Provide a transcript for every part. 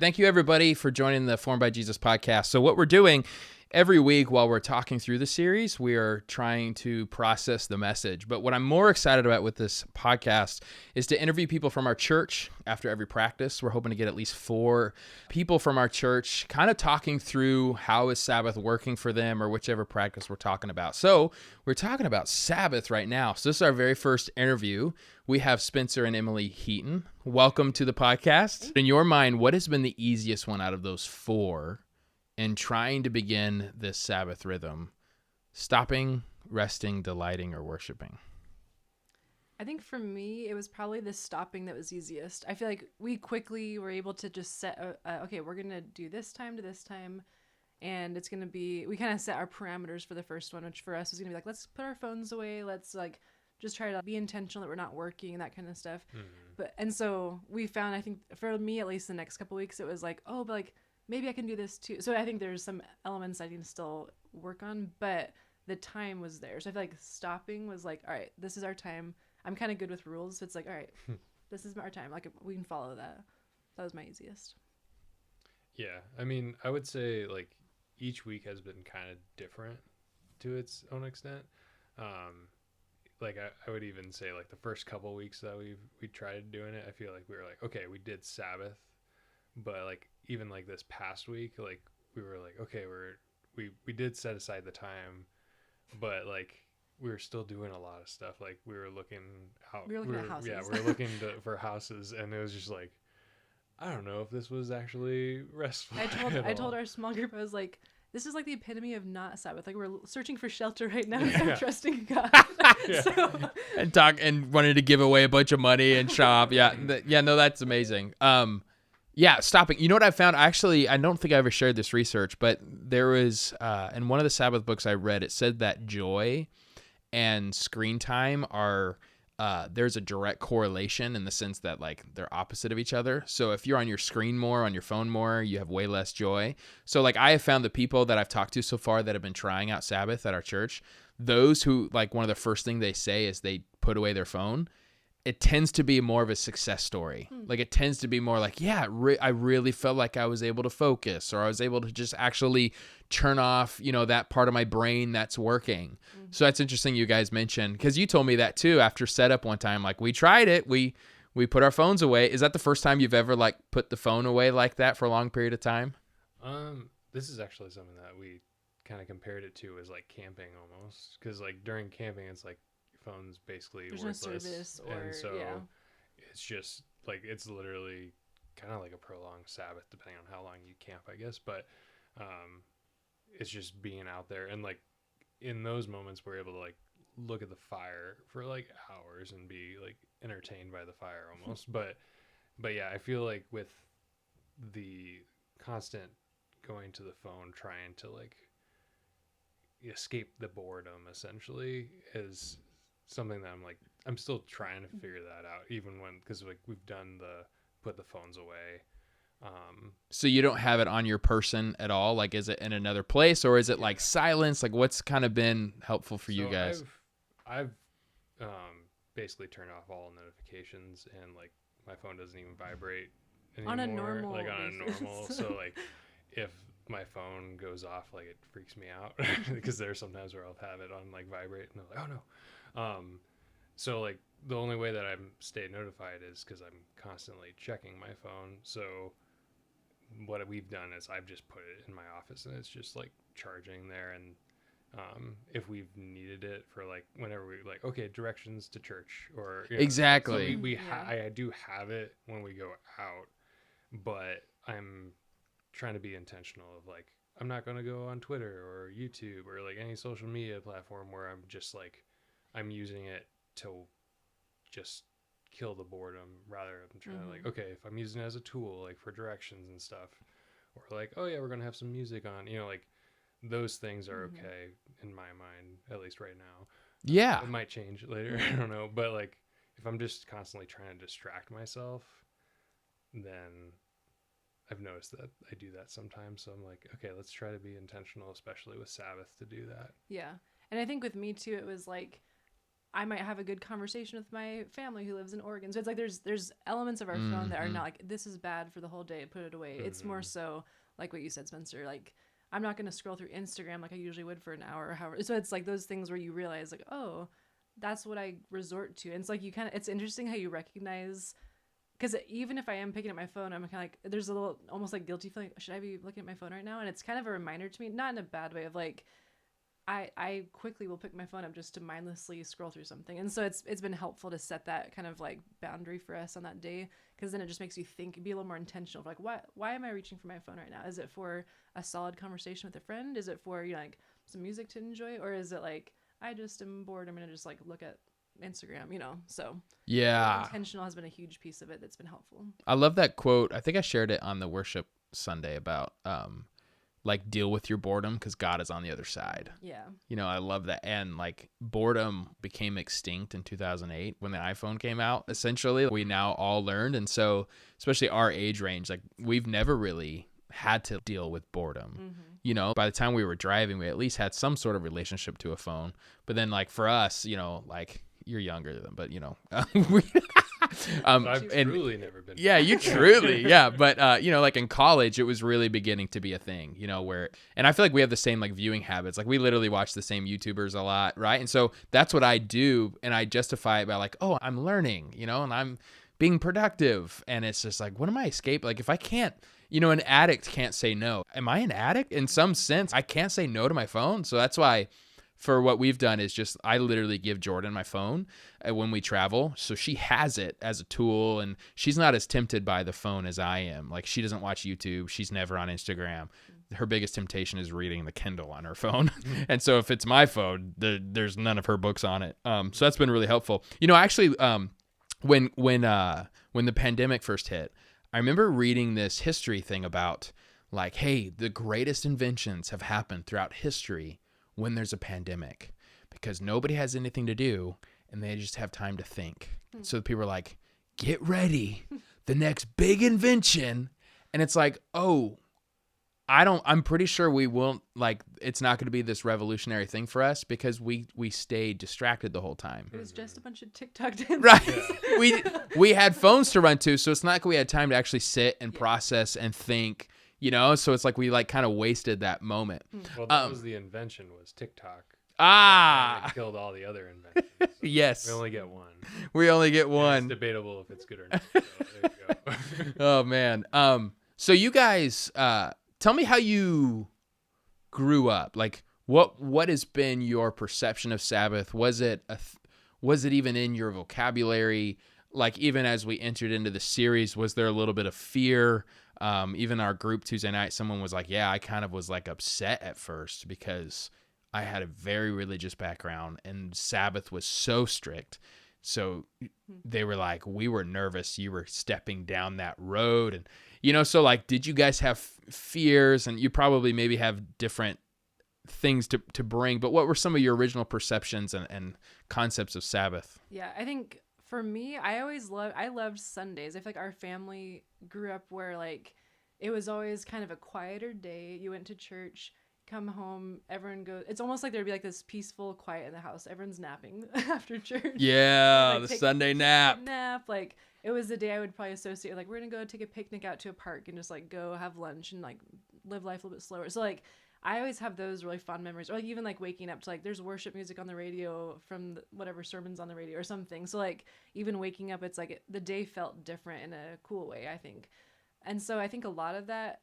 Thank you, everybody, for joining the Formed by Jesus podcast. So what we're doing every week while we're talking through the series, we are trying to process the message. But what I'm more excited about with this podcast is to interview people from our church after every practice. We're hoping to get at least 4 people from our church kind of talking through how is Sabbath working for them or whichever practice we're talking about. So we're talking about Sabbath right now. So this is our very first interview. We have Spencer and Emily Heaton. Welcome to the podcast. In your mind, what has been the easiest one out of those 4 in trying to begin this Sabbath rhythm? Stopping, resting, delighting, or worshiping? I think for me, it was probably the stopping that was easiest. I feel like we quickly were able to just set, okay, we're going to do this time to this time. And it's going to be, we kind of set our parameters for the first one, which for us was going to be like, let's put our phones away. Let's like just try to be intentional that we're not working and that kind of stuff. Mm-hmm. And so we found, I think for me, at least the next couple of weeks, it was like, oh, but like maybe I can do this too. So I think there's some elements I can still work on, but the time was there. So I feel like stopping was like, all right, this is our time. I'm kind of good with rules. So it's like, all right, this is our time. Like we can follow that. That was my easiest. Yeah. I mean, I would say like each week has been kind of different to its own extent. Like I would even say like the first couple weeks that we tried doing it, I feel like we were like, okay, we did Sabbath, but like even like this past week, like we were like, okay, we did set aside the time, but like we were still doing a lot of stuff. Like we were looking out. We were looking at houses. Yeah, we were looking for houses, and it was just like, I don't know if this was actually restful. I told our small group, I was like, this is like the epitome of not Sabbath. Like we're searching for shelter right now instead of trusting God. So. And wanted to give away a bunch of money and shop. Yeah. No, that's amazing. Stopping. You know what I found? Actually, I don't think I ever shared this research, but there was, in one of the Sabbath books I read, it said that joy and screen time are, there's a direct correlation in the sense that like they're opposite of each other. So if you're on your screen more, on your phone more, you have way less joy. So like I have found the people that I've talked to so far that have been trying out Sabbath at our church, those who like one of the first thing they say is they put away their phone. It tends to be more of a success story. Like it tends to be more like, yeah, I really felt like I was able to focus, or I was able to just actually turn off, that part of my brain that's working. Mm-hmm. So that's interesting you guys mentioned, because you told me that too after setup one time. Like we tried it, we put our phones away. Is that the first time you've ever like put the phone away like that for a long period of time? This is actually something that we kind of compared it to as like camping almost, because like during camping it's like phone's basically there's worthless, no service, and so it's just like it's literally kind of like a prolonged Sabbath depending on how long you camp, I guess. But it's just being out there, and like in those moments we're able to like look at the fire for like hours and be like entertained by the fire almost. but yeah, I feel like with the constant going to the phone, trying to like escape the boredom essentially is something that I'm still trying to figure that out, even because like we've done put the phones away. So you don't have it on your person at all? Like, is it in another place, or is it like silence? Like, what's kind of been helpful for you guys? I've basically turned off all notifications, and like my phone doesn't even vibrate anymore. On a normal So like if my phone goes off, like it freaks me out because there's sometimes where I'll have it on like vibrate and I'm like, oh no. So like the only way that I'm stay notified is because I'm constantly checking my phone. So what we've done is I've just put it in my office, and it's just like charging there. And if we've needed it for like whenever we like, okay, directions to church, or exactly. So I do have it when we go out, but I'm trying to be intentional of like, I'm not going to go on Twitter or YouTube or like any social media platform where I'm just like, I'm using it to just kill the boredom, rather than trying to like, okay, if I'm using it as a tool, like for directions and stuff, or like, oh yeah, we're going to have some music on, like those things are okay in my mind, at least right now. Yeah. It might change later. I don't know. But like, if I'm just constantly trying to distract myself, then I've noticed that I do that sometimes. So I'm like, okay, let's try to be intentional, especially with Sabbath, to do that. Yeah. And I think with me too, it was like, I might have a good conversation with my family who lives in Oregon. So it's like there's elements of our phone that are not like, this is bad for the whole day, put it away. It's more so like what you said, Spencer, like I'm not going to scroll through Instagram like I usually would for an hour or however. So it's like those things where you realize like, oh, that's what I resort to. And it's like it's interesting how you recognize, because even if I am picking up my phone, I'm kind of like, there's a little almost like guilty feeling. Should I be looking at my phone right now? And it's kind of a reminder to me, not in a bad way of like, I quickly will pick my phone up just to mindlessly scroll through something. And so it's been helpful to set that kind of like boundary for us on that day, because then it just makes you think, be a little more intentional of like, why am I reaching for my phone right now? Is it for a solid conversation with a friend? Is it for, like some music to enjoy? Or is it like, I just am bored, I'm going to just like look at Instagram, so Yeah. intentional has been a huge piece of it that's been helpful. I love that quote. I think I shared it on the worship Sunday about like deal with your boredom because God is on the other side. Yeah. I love that. And like boredom became extinct in 2008 when the iPhone came out. Essentially, we now all learned. And so especially our age range, like we've never really had to deal with boredom. By the time we were driving, we at least had some sort of relationship to a phone. But then like for us, like you're younger than, but I've truly never been. Yeah, you truly, yeah. But like in college, it was really beginning to be a thing, and I feel like we have the same like viewing habits. Like we literally watch the same YouTubers a lot, right? And so that's what I do, and I justify it by like, oh, I'm learning, and I'm being productive, and it's just like, what am I escaping? Like if I can't, an addict can't say no. Am I an addict? In some sense, I can't say no to my phone. So that's why for what we've done is just I literally give Jordan my phone when we travel. So she has it as a tool, and she's not as tempted by the phone as I am. Like she doesn't watch YouTube. She's never on Instagram. Her biggest temptation is reading the Kindle on her phone. And so if it's my phone, there's none of her books on it. So that's been really helpful. Actually, when the pandemic first hit, I remember reading this history thing about like, hey, the greatest inventions have happened throughout history when there's a pandemic, because nobody has anything to do and they just have time to think. So people are like, get ready, the next big invention. And it's like, oh, I'm pretty sure we won't, like, it's not going to be this revolutionary thing for us because we stayed distracted the whole time. It was just a bunch of TikTok dances. Right. We had phones to run to, so it's not like we had time to actually sit and process and think. So it's like we like kind of wasted that moment. Well, that was the invention, was TikTok. It killed all the other inventions. So yes. We only get one. We only get one. It's debatable if it's good or not. So there you go. Oh man. So you guys, tell me how you grew up. Like what has been your perception of Sabbath? Was it even in your vocabulary? Like even as we entered into the series, was there a little bit of fear? Even our group Tuesday night, someone was like, yeah, I kind of was like upset at first because I had a very religious background and Sabbath was so strict. So they were like, we were nervous you were stepping down that road. And, so like, did you guys have fears? And you probably maybe have different things to bring, but what were some of your original perceptions and concepts of Sabbath? Yeah, I think for me, I loved Sundays. I feel like our family grew up where like it was always kind of a quieter day. You went to church, come home, everyone goes. It's almost like there'd be like this peaceful quiet in the house. Everyone's napping after church. Yeah, like, the Sunday nap. Like it was the day I would probably associate like we're gonna go take a picnic out to a park and just like go have lunch and like live life a little bit slower. So like I always have those really fond memories, or like even like waking up to like there's worship music on the radio from whatever sermons on the radio or something. So like even waking up, it's like the day felt different in a cool way, I think. And so I think a lot of that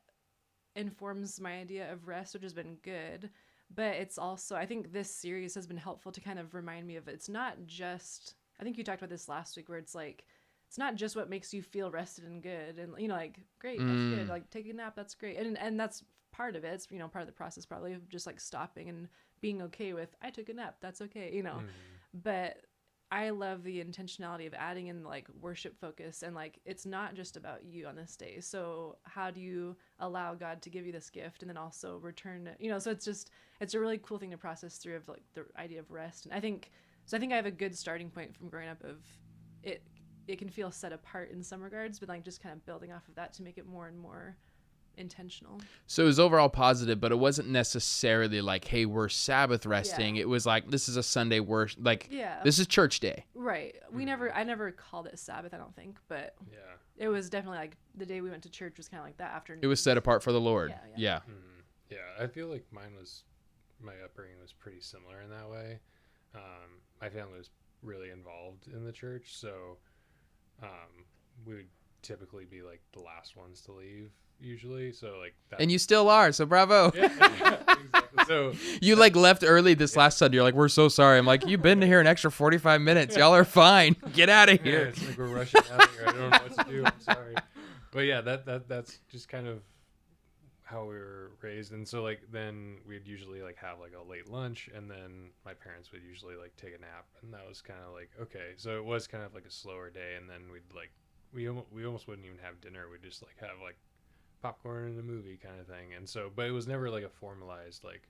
informs my idea of rest, which has been good. But it's also, I think this series has been helpful to kind of remind me of it's not just, I think you talked about this last week where it's like, it's not just what makes you feel rested and good and, like, great, that's good. Like take a nap, that's great. And that's part of it. It's, part of the process probably of just like stopping and being okay with, I took a nap, that's okay, But I love the intentionality of adding in like worship focus and like it's not just about you on this day. So how do you allow God to give you this gift and then also return it? So it's a really cool thing to process through of like the idea of rest. And I think I have a good starting point from growing up of it can feel set apart in some regards, but like just kind of building off of that to make it more and more intentional. So it was overall positive, but it wasn't necessarily like, hey, we're Sabbath resting. Yeah. It was like, this is a Sunday worship. Like, Yeah. this is church day. Right. I never called it Sabbath, I don't think, but Yeah. it was definitely like the day we went to church was kind of like that afternoon. It was set apart for the Lord. Yeah. Yeah, I feel like my upbringing was pretty similar in that way. My family was really involved in the church, so we would typically be like the last ones to leave usually. So like that. And you still are, so bravo. Yeah, exactly. So You like left early this last Sunday. You're like, we're so sorry. I'm like, you've been here an extra 45 minutes. Y'all are fine. Get out of yeah, here. it's like we're rushing out of here. I don't know what to do. I'm sorry. But yeah, that's just kind of how we were raised. And so like then we'd usually like have like a late lunch, and then my parents would usually like take a nap, and that was kind of like, okay. So it was kind of like a slower day, and then we'd like we almost wouldn't even have dinner. We'd just like have like popcorn and a movie kind of thing. And so, but it was never like a formalized like,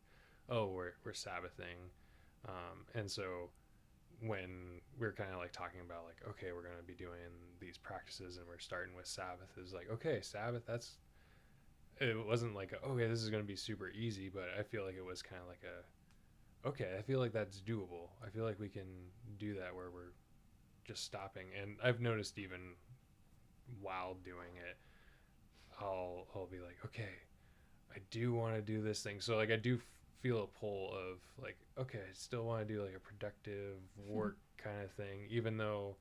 oh, we're Sabbathing. And so when we're kind of like talking about like, okay, we're going to be doing these practices and we're starting with Sabbath, is like, okay, Sabbath, it wasn't like, okay, this is going to be super easy, but I feel like it was kind of like okay, I feel like that's doable. I feel like we can do that where we're just stopping. And I've noticed even while doing it, I'll be like, okay, I do want to do this thing. So like I do feel a pull of like, okay, I still want to do like a productive work kind of thing, even though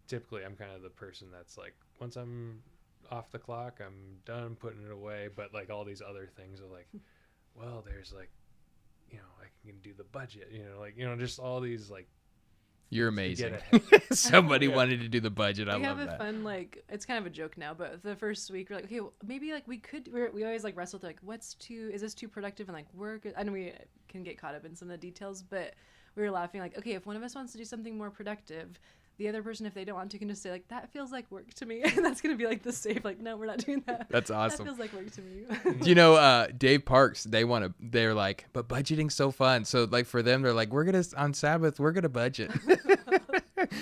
typically I'm kind of the person that's like, once I'm off the clock, I'm done putting it away. But like all these other things are like, well, there's like, I can do the budget, just all these like. You're amazing. Somebody wanted to do the budget. I love that. We have a fun, like, it's kind of a joke now, but the first week we're like, okay, well, maybe like we always like wrestle to like, is this too productive and like work? I know we can get caught up in some of the details, but we were laughing like, okay, if one of us wants to do something more productive, the other person, if they don't want to, can just say like, that feels like work to me. And that's going to be like the safe, like, no, we're not doing that. That's awesome. That feels like work to me. Do you know, Dave Parks, they're like, but budgeting's so fun. So like for them, they're like, on Sabbath, we're going to budget.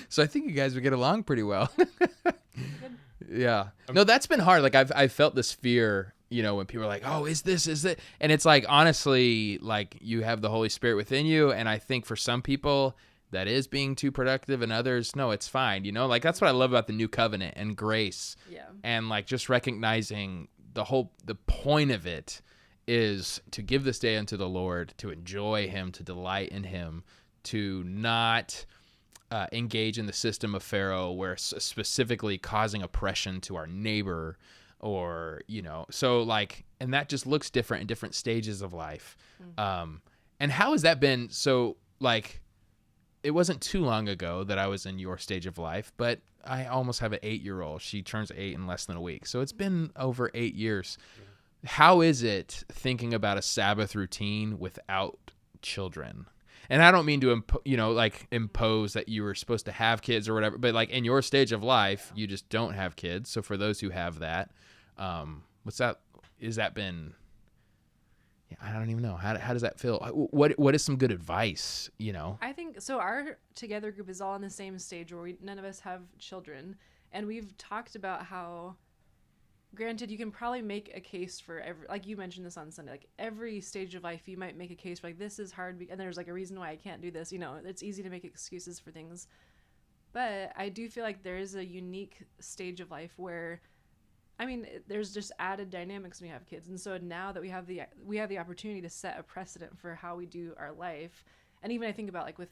So I think you guys would get along pretty well. Yeah. No, that's been hard. Like I've felt this fear, when people are like, oh, is it? And it's like, honestly, like you have the Holy Spirit within you. And I think for some people that is being too productive, and others, no, it's fine. Like that's what I love about the new covenant and grace. Yeah. And like just recognizing the point of it is to give this day unto the Lord, to enjoy him, to delight in him, to not engage in the system of Pharaoh, where specifically causing oppression to our neighbor, or so like, and that just looks different in different stages of life. And how has that been? So like, it wasn't too long ago that I was in your stage of life, but I almost have an 8-year-old. She turns 8 in less than a week, so it's been over 8 years. How is it thinking about a Sabbath routine without children? And I don't mean to impose that you were supposed to have kids or whatever, but like in your stage of life, you just don't have kids. So for those who have that, is that been? Yeah, I don't even know. How does that feel? What is some good advice? I think so. Our together group is all on the same stage where none of us have children, and we've talked about how. Granted, you can probably make a case for every, like you mentioned this on Sunday, like every stage of life, you might make a case for like, this is hard, and there's like a reason why I can't do this. It's easy to make excuses for things. But I do feel like there is a unique stage of life where, there's just added dynamics when you have kids. And so now that we have the opportunity to set a precedent for how we do our life. And even I think about like with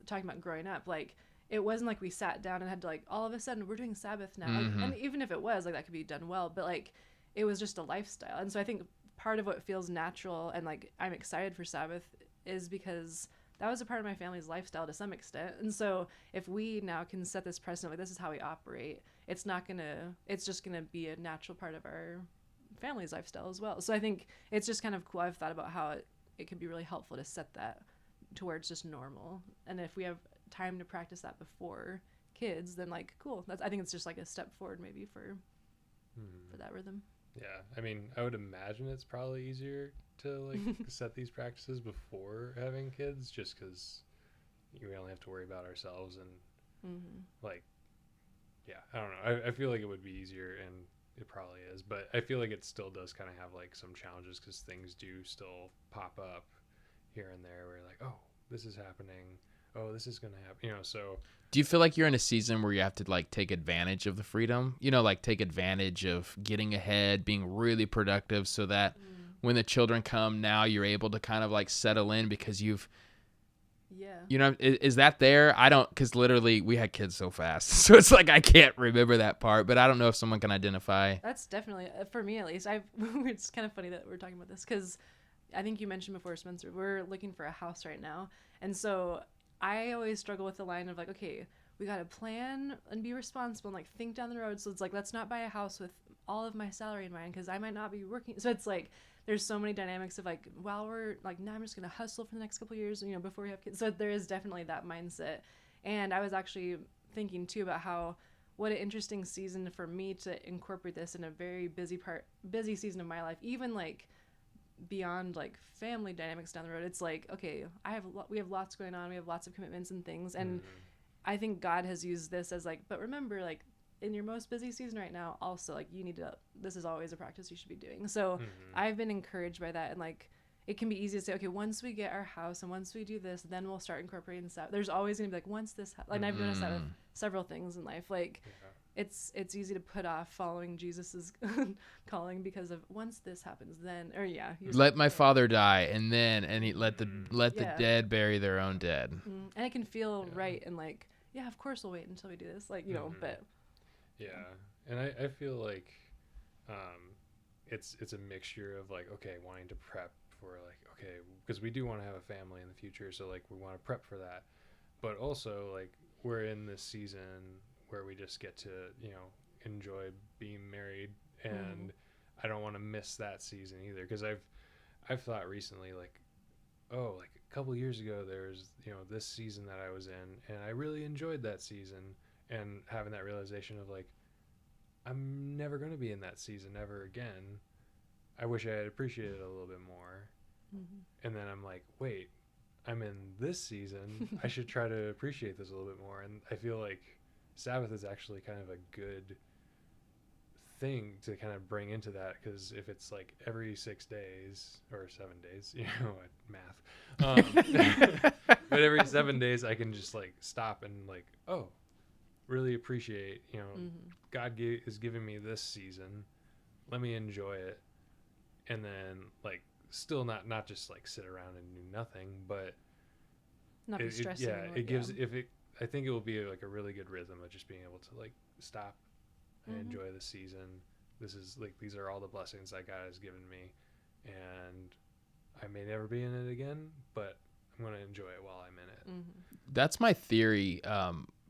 talking about growing up, like, it wasn't like we sat down and had to like, all of a sudden we're doing Sabbath now. Mm-hmm. And even if it was, like, that could be done well, but like, it was just a lifestyle. And so I think part of what feels natural and like I'm excited for Sabbath is because that was a part of my family's lifestyle to some extent. And so if we now can set this precedent, like, this is how we operate, it's just gonna be a natural part of our family's lifestyle as well. So I think it's just kind of cool. I've thought about how it can be really helpful to set that to where it's just normal. And if we have time to practice that before kids, then like, cool. I think it's just like a step forward maybe for that rhythm. Yeah, I would imagine it's probably easier to like set these practices before having kids, just because we only have to worry about ourselves and like, yeah, I don't know. I feel like it would be easier, and it probably is, but I feel like it still does kind of have like some challenges because things do still pop up here and there where you're like, oh, this is happening. Oh, this is going to happen. You know, so. Do you feel like you're in a season where you have to like take advantage of the freedom? You know, like take advantage of getting ahead, being really productive so that when the children come now, you're able to kind of like settle in because you've, you know, is that there? I don't, because literally we had kids so fast. So it's like I can't remember that part, but I don't know if someone can identify. That's definitely, for me at least, it's kind of funny that we're talking about this because I think you mentioned before, Spencer, we're looking for a house right now. And so I always struggle with the line of like, okay, we got to plan and be responsible and like think down the road. So it's like, let's not buy a house with all of my salary in mind because I might not be working. So it's like, there's so many dynamics of like, while we're like, now I'm just going to hustle for the next couple of years, you know, before we have kids. So there is definitely that mindset. And I was actually thinking too about how, what an interesting season for me to incorporate this in a very busy season of my life, even like beyond like family dynamics down the road. It's like, okay, we have lots going on. We have lots of commitments and things. And I think God has used this as like, but remember, like in your most busy season right now, also like you need to, this is always a practice you should be doing. So I've been encouraged by that. And like, it can be easy to say, okay, once we get our house and once we do this, then we'll start incorporating stuff. There's always going to be like, once this, and I've noticed that with several things in life. Like it's easy to put off following Jesus's calling because of once this happens, then, or let my father die. And he let the dead bury their own dead. And it can feel right. And like, yeah, of course we'll wait until we do this. Like, you know, but. Yeah. And I feel like, it's a mixture of like, okay, wanting to prep for like, okay, because we do want to have a family in the future. So like we want to prep for that, but also like we're in this season where we just get to, you know, enjoy being married. And I don't want to miss that season either. Because I've thought recently like, oh, like a couple years ago, there's, you know, this season that I was in and I really enjoyed that season, and having that realization of like, I'm never going to be in that season ever again. I wish I had appreciated it a little bit more. And then I'm like, wait, I'm in this season. I should try to appreciate this a little bit more. And I feel like Sabbath is actually kind of a good thing to kind of bring into that, because if it's like every 6 days or 7 days, you know, math, but every 7 days I can just like stop and like, oh, really appreciate, you know, God is giving me this season. Let me enjoy it. And then like still not just like sit around and do nothing, but not be stressing. It gives, I think it will be like a really good rhythm of just being able to like stop and enjoy the season. This is like, these are all the blessings that God has given me, and I may never be in it again, but I'm going to enjoy it while I'm in it. That's my theory.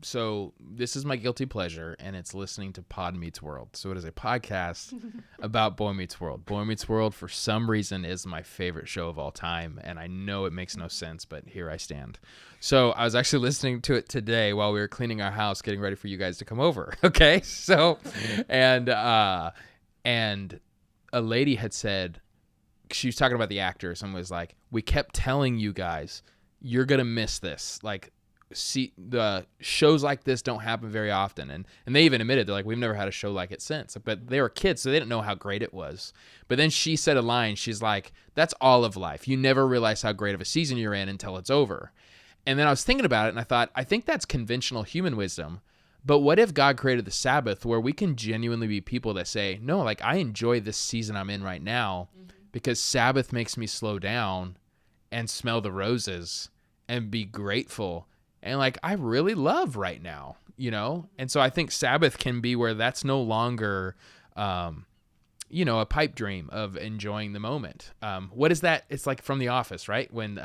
So this is my guilty pleasure, and it's listening to Pod Meets World. So it is a podcast about Boy Meets World. Boy Meets World, for some reason, is my favorite show of all time, and I know it makes no sense, but here I stand. So I was actually listening to it today while we were cleaning our house, getting ready for you guys to come over. Okay, so and a lady had said, she was talking about the actors, and was like, we kept telling you guys, you're gonna miss this, like. See, the shows like this don't happen very often, and they even admitted, they're like, we've never had a show like it since, but they were kids, so they didn't know how great it was. But then she said a line, she's like, that's all of life, you never realize how great of a season you're in until it's over. And then I was thinking about it, and I thought, I think that's conventional human wisdom, but what if God created the Sabbath where we can genuinely be people that say, no, like, I enjoy this season I'm in right now because Sabbath makes me slow down and smell the roses and be grateful. And like, I really love right now, you know? And so I think Sabbath can be where that's no longer, you know, a pipe dream of enjoying the moment. What is that? It's like from The Office, right? When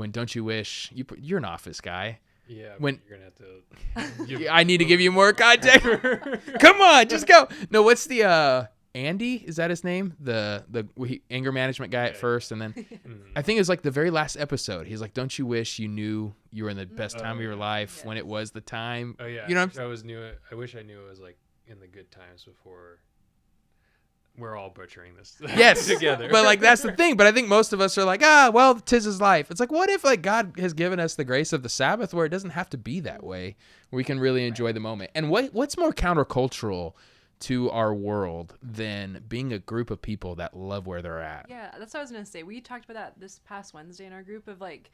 don't you wish, you're an Office guy. Yeah. When you're going to have to. I need to give you more context. Come on, just go. No, what's the, Andy, is that his name? The anger management guy at first, and then I think it was like the very last episode. He's like, "Don't you wish you knew you were in the best time of your life when it was the time?" Oh yeah, you know. I wish I knew it was like in the good times before. We're all butchering this. Yes, together. But like that's the thing. But I think most of us are like, well, 'tis his life. It's like, what if like God has given us the grace of the Sabbath where it doesn't have to be that way, where we can really enjoy the moment? And what's more countercultural to our world than being a group of people that love where they're at. Yeah, that's what I was gonna say. We talked about that this past Wednesday in our group of like,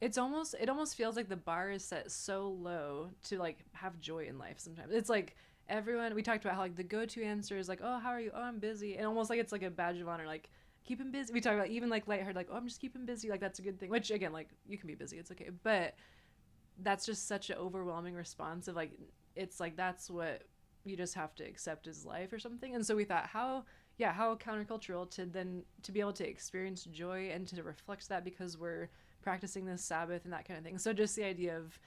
it almost feels like the bar is set so low to like have joy in life sometimes. It's like everyone, we talked about how like the go-to answer is like, oh, how are you? Oh, I'm busy. And almost like it's like a badge of honor, like keep him busy. We talk about even like lighthearted, like, oh, I'm just keeping busy. Like that's a good thing, which again, like you can be busy. It's okay. But that's just such an overwhelming response of like, it's like, that's what you just have to accept as life or something. And so we thought how countercultural to be able to experience joy and to reflect that because we're practicing this Sabbath and that kind of thing. So just the idea of,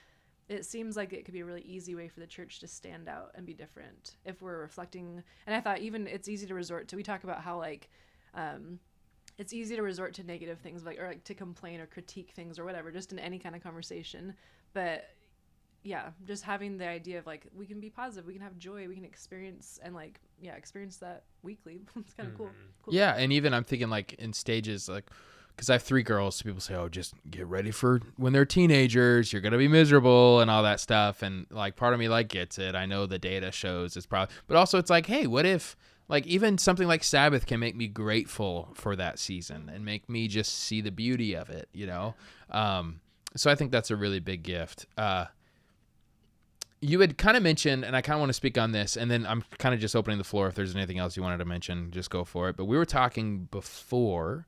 it seems like it could be a really easy way for the church to stand out and be different if we're reflecting. And I thought even it's easy to resort to, we talk about how like, it's easy to resort to negative things like, or like to complain or critique things or whatever, just in any kind of conversation. But yeah, just having the idea of like, we can be positive, we can have joy, we can experience and like, experience that weekly. It's kind of cool. Yeah. And even I'm thinking like in stages, like, because I have 3 girls, so people say, oh, just get ready for when they're teenagers, you're going to be miserable and all that stuff. And like part of me like gets it. I know the data shows it's probably, but also it's like, hey, what if like even something like Sabbath can make me grateful for that season and make me just see the beauty of it, you know? So I think that's a really big gift. You had kind of mentioned, and I kind of want to speak on this, and then I'm kind of just opening the floor. If there's anything else you wanted to mention, just go for it. But we were talking before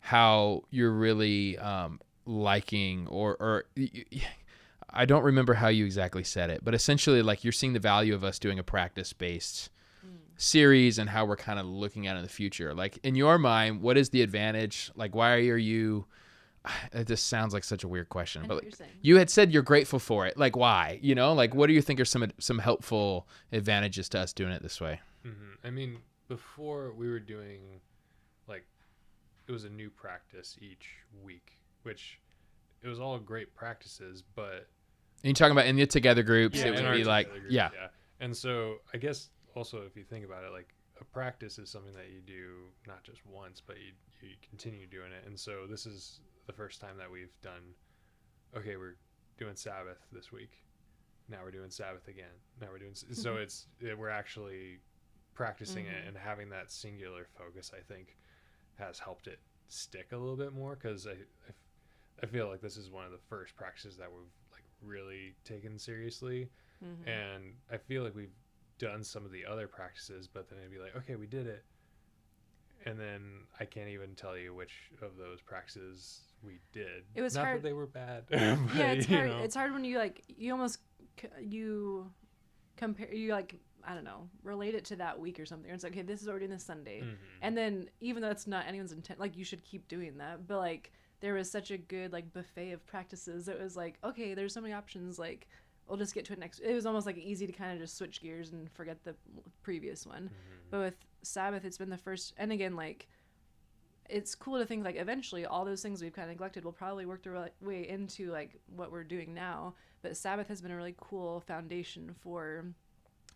how you're really liking or I don't remember how you exactly said it, but essentially like you're seeing the value of us doing a practice-based series and how we're kind of looking at it in the future. Like in your mind, what is the advantage? Like why are you, it just sounds like such a weird question, but you had said you're grateful for it. Like why, you know, like what do you think are some helpful advantages to us doing it this way? I mean, before we were doing like, it was a new practice each week, which it was all great practices, but and you're talking about in the together groups, it would be like, groups, yeah. And so I guess also if you think about it, like a practice is something that you do not just once, but you continue doing it. And so this is the first time that we've done, okay, we're doing Sabbath this week. Now we're doing Sabbath again. Now we're doing, so we're actually practicing it, and having that singular focus, I think, has helped it stick a little bit more, because I feel like this is one of the first practices that we've like really taken seriously, and I feel like we've done some of the other practices, but then it'd be like, okay, we did it, and then I can't even tell you which of those practices we did. It was not hard. that they were bad. Yeah, it's hard. Know. It's hard when you like you compare, you like, I don't know, relate it to that week or something. It's like, okay, this is what we're doing this Sunday. And then even though it's not anyone's intent, like you should keep doing that. But like there was such a good like buffet of practices. It was like, okay, there's so many options. Like we'll just get to it next. It was almost like easy to kind of just switch gears and forget the previous one. But with Sabbath, it's been the first. And again, like it's cool to think like eventually all those things we've kind of neglected will probably work their way into like what we're doing now. But Sabbath has been a really cool foundation for,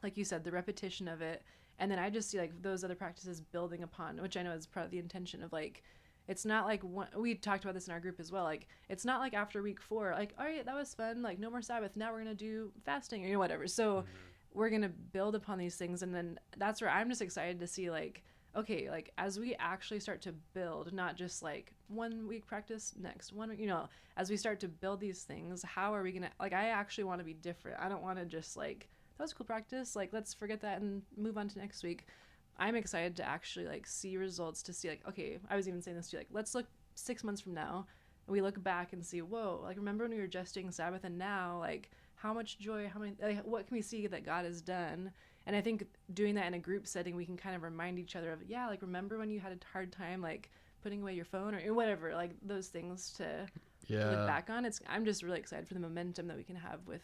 like you said, the repetition of it. And then I just see like those other practices building upon, which I know is part of the intention of like, it's not like we talked about this in our group as well. Like, it's not like after week 4, like, all right, that was fun. Like no more Sabbath. Now we're going to do fasting or you know, whatever. So we're going to build upon these things. And then that's where I'm just excited to see like, okay, like as we actually start to build, not just like 1 week practice, next 1 week, you know, as we start to build these things, how are we going to, like, I actually want to be different. I don't want to just like, that was cool practice, like let's forget that and move on to next week. I'm excited to actually like see results, to see like, okay, I was even saying this to you, like let's look 6 months from now and we look back and see, whoa, like remember when we were just doing Sabbath, and now like how much joy, how many, like, what can we see that God has done? And I think doing that in a group setting, we can kind of remind each other of, yeah, like remember when you had a hard time like putting away your phone or whatever, like those things to look back on. I'm just really excited for the momentum that we can have with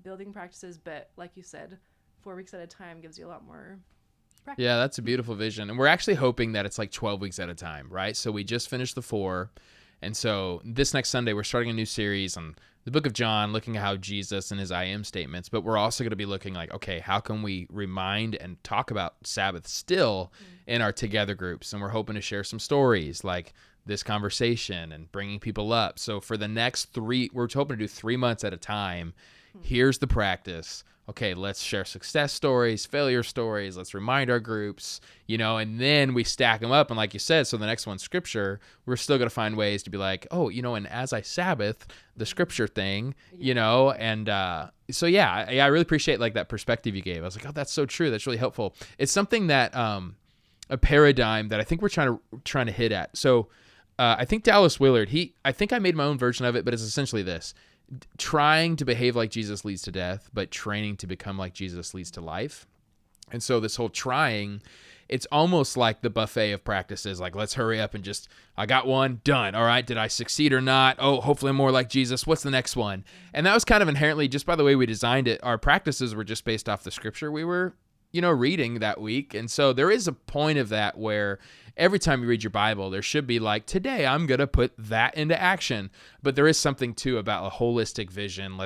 building practices, but like you said, 4 weeks at a time gives you a lot more practice. Yeah, that's a beautiful vision. And we're actually hoping that it's like 12 weeks at a time, right? So we just finished the 4. And so this next Sunday, we're starting a new series on the book of John, looking at how Jesus and his I am statements, but we're also going to be looking like, okay, how can we remind and talk about Sabbath still in our together groups? And we're hoping to share some stories like this conversation and bringing people up. So for the next 3, we're hoping to do 3 months at a time. Here's the practice. okay, let's share success stories, failure stories. Let's remind our groups, and then we stack them up. And like you said, so the next one's scripture. We're still going to find ways to be like, oh, and as I Sabbath, the scripture thing, and so yeah, I really appreciate like that perspective you gave. I was like, oh, that's so true. That's really helpful. It's something that a paradigm that I think we're trying to hit at. So I think Dallas Willard, I think I made my own version of it, but it's essentially this. Trying to behave like Jesus leads to death, but training to become like Jesus leads to life. And so this whole trying, it's almost like the buffet of practices. Like, let's hurry up and just, I got one, done. All right, did I succeed or not? Oh, hopefully I'm more like Jesus. What's the next one? And that was kind of inherently, just by the way we designed it, our practices were just based off the scripture we were, reading that week. And so there is a point of that where every time you read your Bible, there should be like, today I'm going to put that into action. But there is something too about a holistic vision.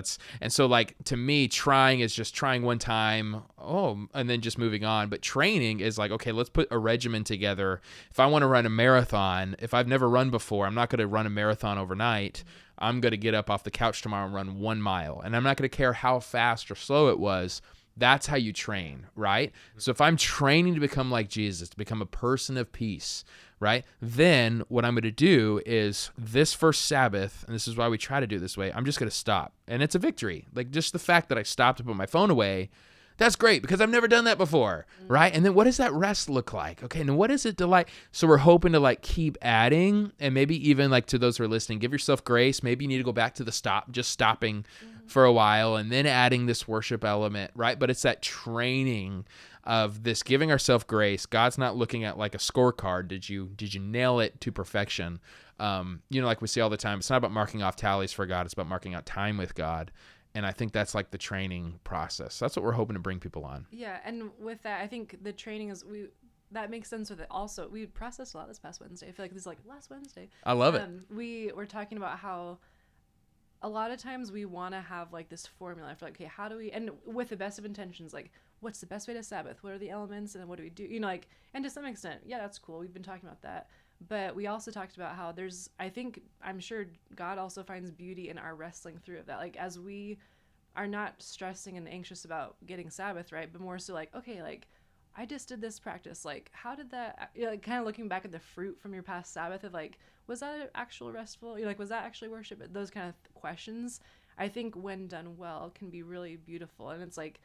And so like, to me, trying is just trying one time, and then just moving on. But training is like, okay, let's put a regimen together. If I want to run a marathon, if I've never run before, I'm not going to run a marathon overnight. I'm going to get up off the couch tomorrow and run 1 mile. And I'm not going to care how fast or slow it was. That's how you train, right? So if I'm training to become like Jesus, to become a person of peace, right? Then what I'm going to do is this first Sabbath, and this is why we try to do it this way, I'm just going to stop. And it's a victory. Like just the fact that I stopped to put my phone away, that's great because I've never done that before, right? And then what does that rest look like? Okay, and what is it to like? So we're hoping to like keep adding, and maybe even like to those who are listening, give yourself grace. Maybe you need to go back to the just stopping for a while and then adding this worship element, right? But it's that training of this giving ourselves grace. God's not looking at like a scorecard. Did you nail it to perfection? Like we say all the time, it's not about marking off tallies for God. It's about marking out time with God. And I think that's like the training process. That's what we're hoping to bring people on. Yeah, and with that, I think the training is that makes sense with it. Also, we processed a lot this past Wednesday. I feel like this is like last Wednesday. I love it. We were talking about how a lot of times we want to have like this formula for like, okay, how do we, and with the best of intentions, like what's the best way to Sabbath? What are the elements? And then what do we do? And to some extent, yeah, that's cool. We've been talking about that. But we also talked about how I'm sure God also finds beauty in our wrestling through that. Like as we are not stressing and anxious about getting Sabbath, right? But more so like, okay, like I just did this practice. Like how did that, like kind of looking back at the fruit from your past Sabbath of like, was that an actual restful? Was that actually worship? Those kind of questions, I think when done well can be really beautiful. And it's like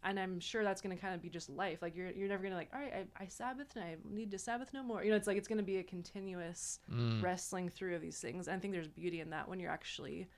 and I'm sure that's going to kind of be just life. Like you're never going to like, all right, I Sabbath and I need to Sabbath no more. It's like, it's going to be a continuous wrestling through of these things. And I think there's beauty in that when you're actually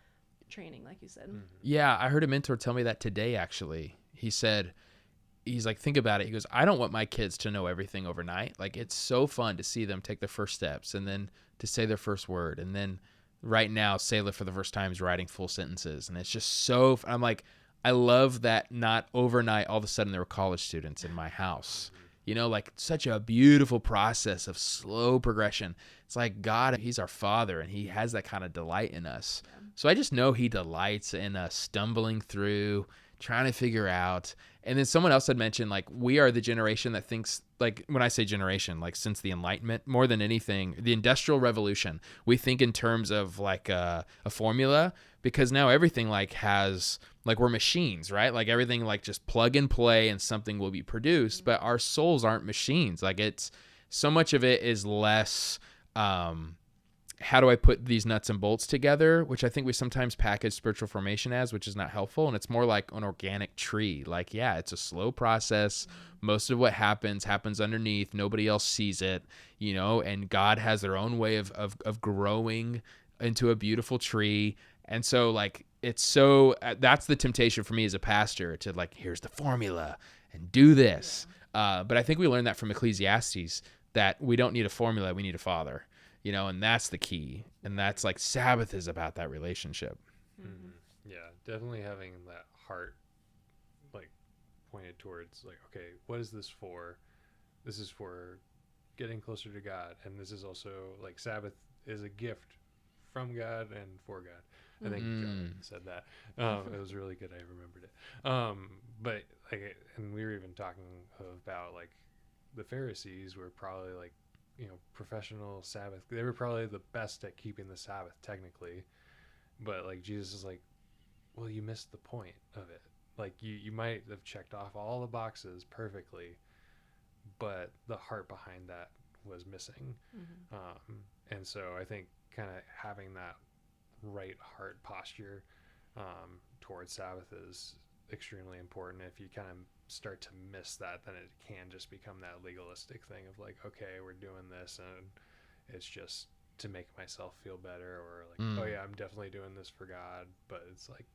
training, like you said. Yeah. I heard a mentor tell me that today, actually. He's like, think about it. He goes, I don't want my kids to know everything overnight. Like it's so fun to see them take their first steps and then to say their first word. And then right now, Sailor for the first time is writing full sentences. And it's just so, I'm like, I love that not overnight, all of a sudden there were college students in my house, like such a beautiful process of slow progression. It's like God, he's our Father and he has that kind of delight in us. Yeah. So I just know he delights in us stumbling through, trying to figure out. And then someone else had mentioned, like, we are the generation that thinks, like, when I say generation, like since the Enlightenment, more than anything, the Industrial Revolution, we think in terms of like a formula, because now everything like has, like we're machines, right? Like everything like just plug and play and something will be produced, but our souls aren't machines. Like it's, so much of it is less, how do I put these nuts and bolts together, which I think we sometimes package spiritual formation as, which is not helpful. And it's more like an organic tree. Like, yeah, it's a slow process. Most of what happens underneath. Nobody else sees it, and God has their own way of growing into a beautiful tree. And so like, that's the temptation for me as a pastor to like, here's the formula and do this. But I think we learned that from Ecclesiastes, that we don't need a formula. We need a Father. And that's the key. And that's like Sabbath is about that relationship. Mm-hmm. Yeah, definitely having that heart like pointed towards like, okay, what is this for? This is for getting closer to God. And this is also like Sabbath is a gift from God and for God. I think John said that. It was really good. I remembered it. But like, and we were even talking about like the Pharisees were probably like, professional Sabbath. They were probably the best at keeping the Sabbath technically, but like Jesus is like, well, you missed the point of it. like you might have checked off all the boxes perfectly, but the heart behind that was missing. And so I think kind of having that right heart posture towards Sabbath is extremely important. If you kind of start to miss that, then it can just become that legalistic thing of like, okay, we're doing this and it's just to make myself feel better, or like, oh yeah, I'm definitely doing this for God. But it's like,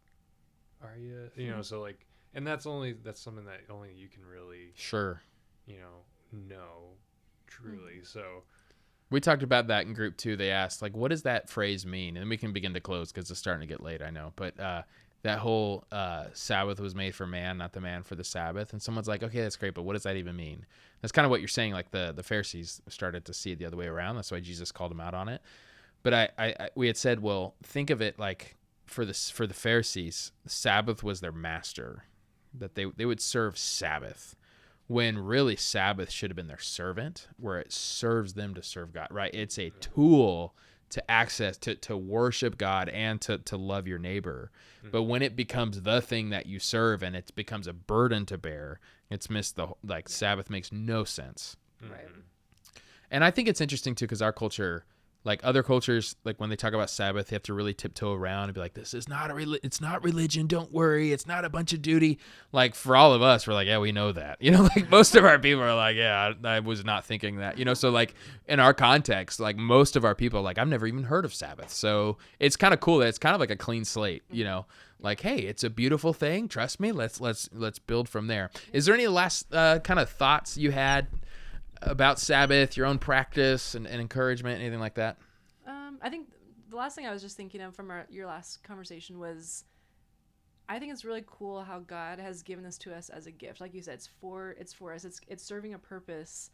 are you, you know, so like, and that's something that only you can really, Sure. you know truly. So We talked about that in group 2. They asked, like, what does that phrase mean? And we can begin to close because it's starting to get late, I know. But that whole Sabbath was made for man, not the man for the Sabbath. And someone's like, okay, that's great, but what does that even mean? That's kind of what you're saying. Like the Pharisees started to see it the other way around. That's why Jesus called them out on it. But we had said, well, think of it like for the Pharisees, Sabbath was their master, that they would serve Sabbath, when really Sabbath should have been their servant, where it serves them to serve God, right? It's a tool to access, to worship God and to love your neighbor. But when it becomes the thing that you serve and it becomes a burden to bear, it's missed Sabbath makes no sense. Right. And I think it's interesting too, because our culture, like other cultures, like when they talk about Sabbath, they have to really tiptoe around and be like, this is not it's not religion. Don't worry. It's not a bunch of duty. Like for all of us, we're like, yeah, we know that, like most of our people are like, yeah, I was not thinking that, so like in our context, like most of our people are like, I've never even heard of Sabbath. So it's kind of cool that it's kind of like a clean slate, like, hey, it's a beautiful thing. Trust me. Let's build from there. Is there any last kind of thoughts you had about Sabbath, your own practice and encouragement, anything like that? I think the last thing I was just thinking of from your last conversation was, I think it's really cool how God has given this to us as a gift. Like you said, it's for us. It's serving a purpose.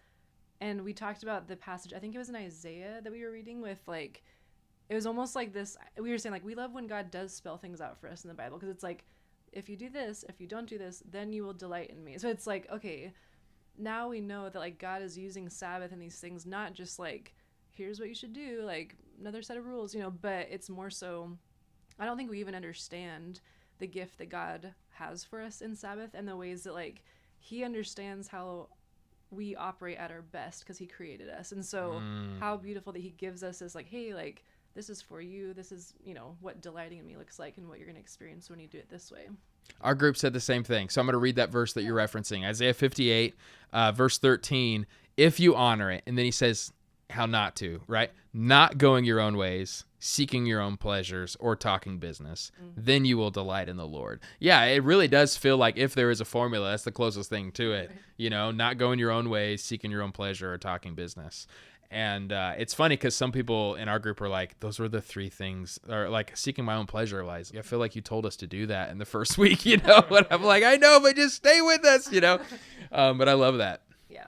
And we talked about the passage, I think it was in Isaiah that we were reading with, like, it was almost like this. We were saying, like, we love when God does spell things out for us in the Bible, because it's like, if you do this, if you don't do this, then you will delight in me. So it's like, okay, now we know that like God is using Sabbath and these things, not just like, here's what you should do, like another set of rules, but it's more so, I don't think we even understand the gift that God has for us in Sabbath and the ways that like he understands how we operate at our best because he created us. And so how beautiful that he gives us is like, hey, like this is for you. This is, what delighting in me looks like and what you're going to experience when you do it this way. Our group said the same thing. So I'm going to read that verse that you're referencing. Isaiah 58, verse 13, if you honor it. And then he says how not to, right? Not going your own ways, seeking your own pleasures, or talking business. Then you will delight in the Lord. Yeah, it really does feel like if there is a formula, that's the closest thing to it. Not going your own ways, seeking your own pleasure, or talking business. And it's funny because some people in our group are like, those were the 3 things, or like seeking my own pleasure. Like, I feel like you told us to do that in the first week, And I'm like, I know, but just stay with us, But I love that. Yeah.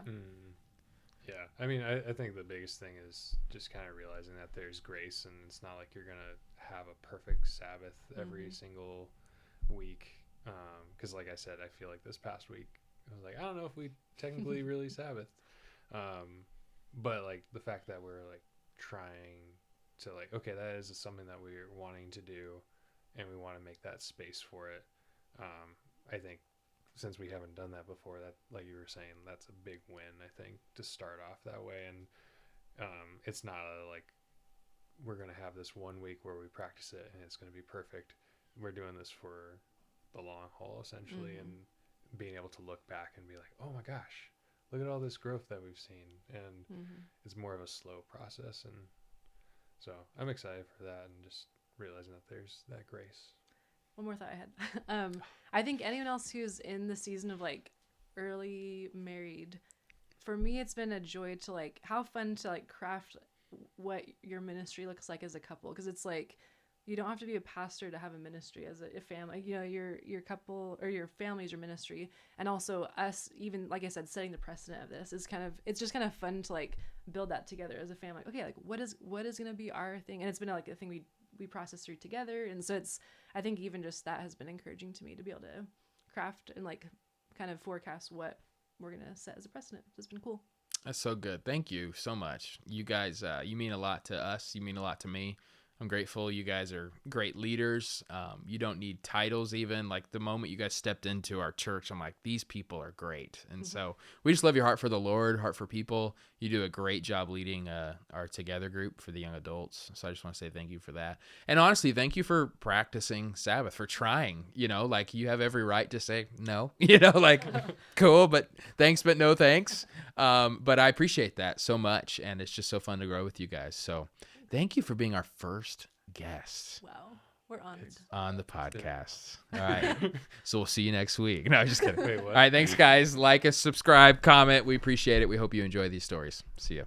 Yeah. I mean, I think the biggest thing is just kind of realizing that there's grace, and it's not like you're going to have a perfect Sabbath every single week. Because like I said, I feel like this past week, I was like, I don't know if we technically really Sabbath. But like the fact that we're like trying to like, okay, that is something that we're wanting to do and we want to make that space for it. I think since we haven't done that before, that, like you were saying, that's a big win, I think, to start off that way. And it's not like we're going to have this one week where we practice it and it's going to be perfect. We're doing this for the long haul essentially, and being able to look back and be like, oh my gosh, look at all this growth that we've seen. And it's more of a slow process. And so I'm excited for that, and just realizing that there's that grace. One more thought I had. I think anyone else who's in the season of like early married, for me, it's been a joy to like, how fun to like craft what your ministry looks like as a couple. Cause it's like, you don't have to be a pastor to have a ministry as a family. Your couple or your family is your ministry. And also us, even like I said, setting the precedent of this is it's just kind of fun to like build that together as a family. Okay, like what is going to be our thing? And it's been like a thing we process through together. And so I think even just that has been encouraging to me to be able to craft and like kind of forecast what we're going to set as a precedent. So it's been cool. That's so good. Thank you so much. You guys, you mean a lot to us. You mean a lot to me. I'm grateful you guys are great leaders. You don't need titles even. Like the moment you guys stepped into our church, I'm like, these people are great. And so we just love your heart for the Lord, heart for people. You do a great job leading our Together group for the young adults. So I just want to say thank you for that. And honestly, thank you for practicing Sabbath, for trying. Like you have every right to say no, like cool, but thanks, but no thanks. But I appreciate that so much. And it's just so fun to grow with you guys. So thank you for being our first guest. Wow. We're honored. On the podcast. All right. So we'll see you next week. No, just kidding. Wait, what? All right. Thanks, guys. Like us, subscribe, comment. We appreciate it. We hope you enjoy these stories. See ya.